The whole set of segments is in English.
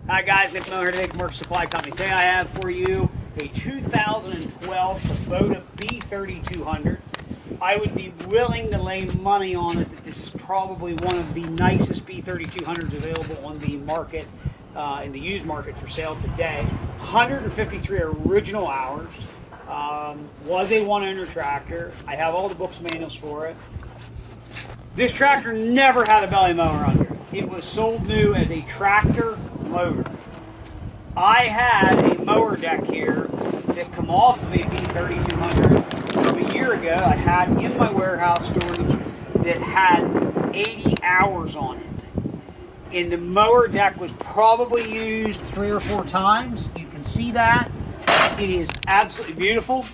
Hi guys, Nick Mower here today from Work Supply Company. Today I have for you a 2012 Kubota B3200. I would be willing to lay money on it that this is probably one of the nicest B3200s available on the market, in the used market for sale today. 153 original hours. Was a one-owner tractor. I have all the books and manuals for it. This tractor never had a belly mower under it. It was sold new as a tractor loader. I had a mower deck here that come off of a B3200 from a year ago. I had in my warehouse storage that had 80 hours on it. And the mower deck was probably used 3 or 4 times. You can see that. It is absolutely beautiful.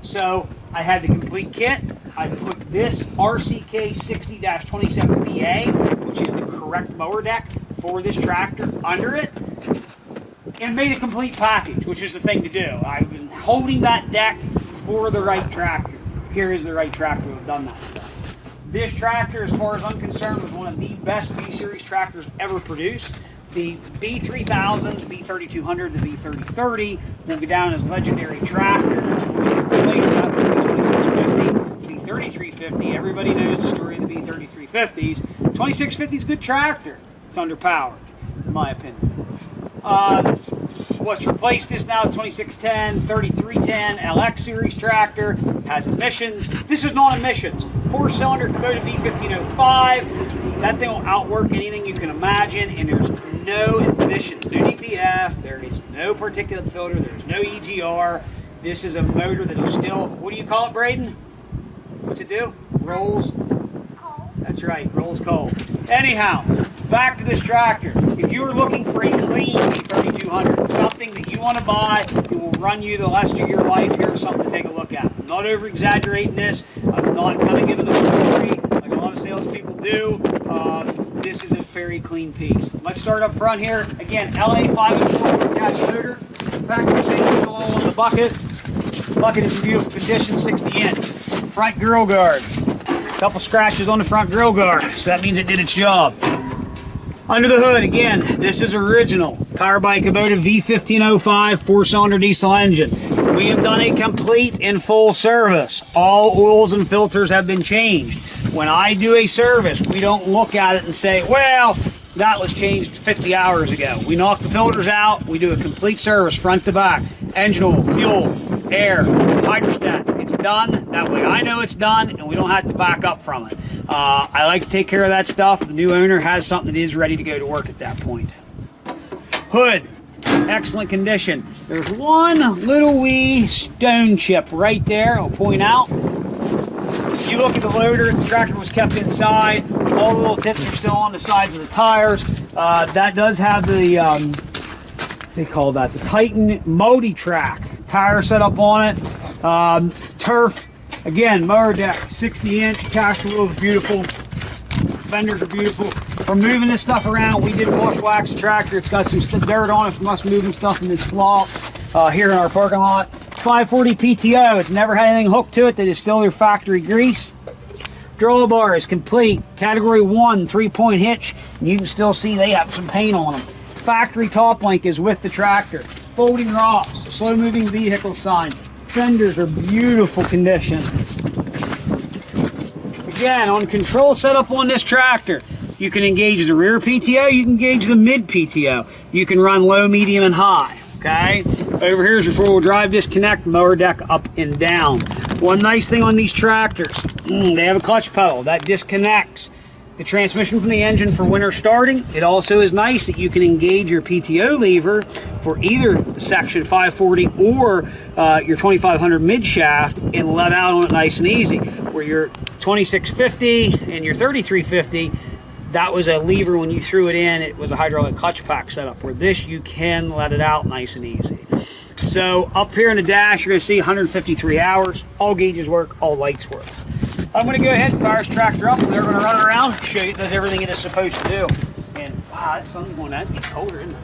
So I had the complete kit. I put this RCK 60-27BA, which is the correct mower deck for this tractor, under it, and made a complete package, which is the thing to do. I've been holding that deck for the right tractor. Here is the right tractor. I've done that stuff. This tractor, as far as I'm concerned, was one of the best B-Series tractors ever produced. The B3000, the B3200, the B3030 will go down as legendary tractors, which replaced that with the B2650, B3350. Everybody knows the story of the B3350s. 2650 is a good tractor. It's underpowered, in my opinion. What's replaced this now is 2610, 3310 LX series tractor. Has emissions. This is non-emissions. 4-cylinder Kubota V1505. That thing will outwork anything you can imagine, and there's no emissions, no DPF, there is no particulate filter, there's no EGR. This is a motor that is still, what do you call it, Braden? What's it do? Rolls? Coal. That's right, rolls coal. Anyhow, back to this tractor. If you are looking for a clean B3200, something that you want to buy, it will run you the rest of your life, here's something to take a look at. I'm not over-exaggerating this. I'm not kind of giving a story like a lot of salespeople do. This is a very clean piece. Let's start up front here. Again, LA 504 attached motor. Factory paint all on the bucket. Bucket is in beautiful condition, 60-inch. Front grill guard. Couple scratches on the front grill guard, so that means it did its job. Under the hood, again, this is original. Powered by Kubota V1505 4-cylinder diesel engine. We have done a complete and full service. All oils and filters have been changed. When I do a service, we don't look at it and say, well, that was changed 50 hours ago. We knock the filters out. We do a complete service front to back. Engine oil, fuel, air, hydrostatic. It's done. That way I know it's done and we don't have to back up from it. I like to take care of that stuff. The new owner has something that is ready to go to work at that point. Hood, excellent condition. There's one little wee stone chip right there, I'll point out. If you look at the loader, the tractor was kept inside. All the little tips are still on the sides of the tires. That does have the, they call that the Titan multi-track tire set up on it. Turf, again, mower deck, 60-inch, caster wheels are beautiful. Fenders are beautiful. For moving this stuff around, we did wash wax the tractor. It's got some dirt on it from us moving stuff in this slop here in our parking lot. 540 PTO. It's never had anything hooked to it that is still their factory grease. Drawbar is complete. Category 1 3-point hitch. You can still see they have some paint on them. Factory top link is with the tractor. Folding rocks, slow moving vehicle sign. Fenders are beautiful condition. Again, on control setup on this tractor, you can engage the rear PTO, you can engage the mid PTO. You can run low, medium, and high. Okay, over here is your 4-wheel drive disconnect, mower deck up and down. One nice thing on these tractors, they have a clutch pedal that disconnects the transmission from the engine for winter starting. It also is nice that you can engage your PTO lever for either section 540 or your 2500 mid shaft and let out on it nice and easy. Where your 2650 and your 3350, that was a lever when you threw it in, it was a hydraulic clutch pack setup. Where this, you can let it out nice and easy. So up here in the dash, you're going to see 153 hours. All gauges work, all lights work. I'm going to go ahead and fire this tractor up, and they're going to run around, show you it does everything it is supposed to do. And wow, that sun's going down. It's getting colder, isn't it?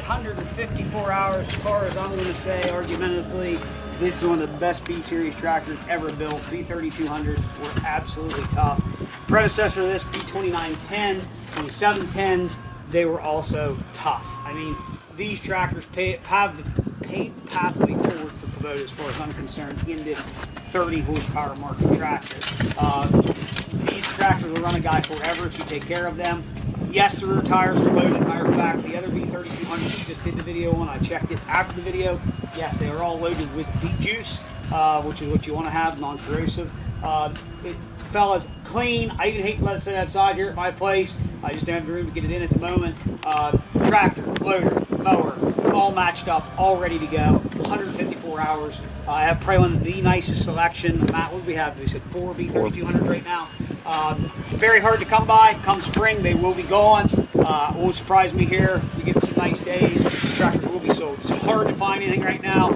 154 hours, as far as I'm going to say, argumentatively, this is one of the best B-Series tractors ever built. B3200s were absolutely tough. Predecessor to this, B2910, 2710s, they were also tough. I mean, these tractors have the paved pathway forward for Kubota, as far as I'm concerned, in this 30 horsepower market tractor. These tractors will run a guy forever if you take care of them. Yes, the rear tires are loaded. Matter of fact, the other B3200s we just did the video on, I checked it after the video. Yes, they are all loaded with beet juice, which is what you want to have, non-corrosive. Fellas, clean. I even hate to let it sit outside here at my place. I just don't have the room to get it in at the moment. Tractor, loader, mower, all matched up, all ready to go. 154 hours. I have probably one of the nicest selection. Matt, what do we have? We said 4 B3200 right now. Very hard to come by. Come spring, they will be gone. Won't surprise me here. We get some nice days. Tractors will be sold. It's hard to find anything right now.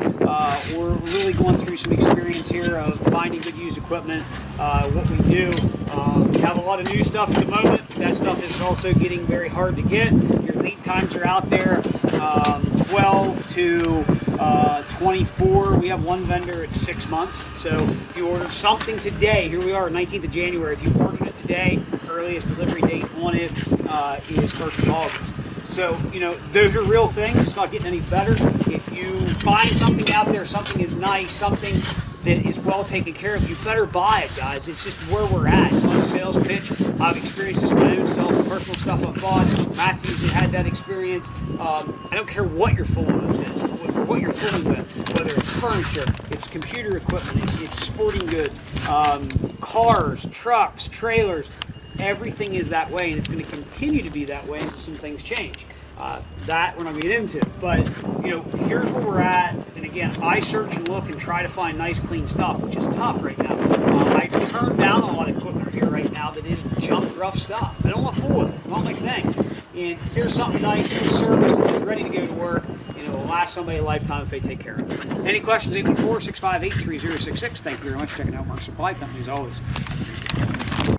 We're really going through some experience here of finding good used equipment. What we do, we have a lot of new stuff at the moment. That stuff is also getting very hard to get. Your lead times are out there, 12 to 24. We have one vendor at 6 months. So if you order something today, here we are, 19th of January. If you ordered it today, earliest delivery date on it is 1st of August. So, you know, those are real things. It's not getting any better. If you find something out there, something is nice, something that is well taken care of, you better buy it, guys. It's just where we're at. It's not a sales pitch. I've experienced this my own self, personal stuff I've bought. Matthew's had that experience. I don't care what you're fooling with, what you're fooling with, whether it's furniture, it's computer equipment, it's sporting goods, cars, trucks, trailers. Everything is that way, and it's going to continue to be that way until some things change. That we're not going to get into. But, you know, here's where we're at. And again, I search and look and try to find nice, clean stuff, which is tough right now. I turn down a lot of equipment here right now that is junk, rough stuff. I don't want to fool with it. Not my thing. And here's something nice, serviced, and ready to go to work. And it will last somebody a lifetime if they take care of it. Any questions? 814-658-3066. Thank you very much for checking out Mark Supply Company, as always.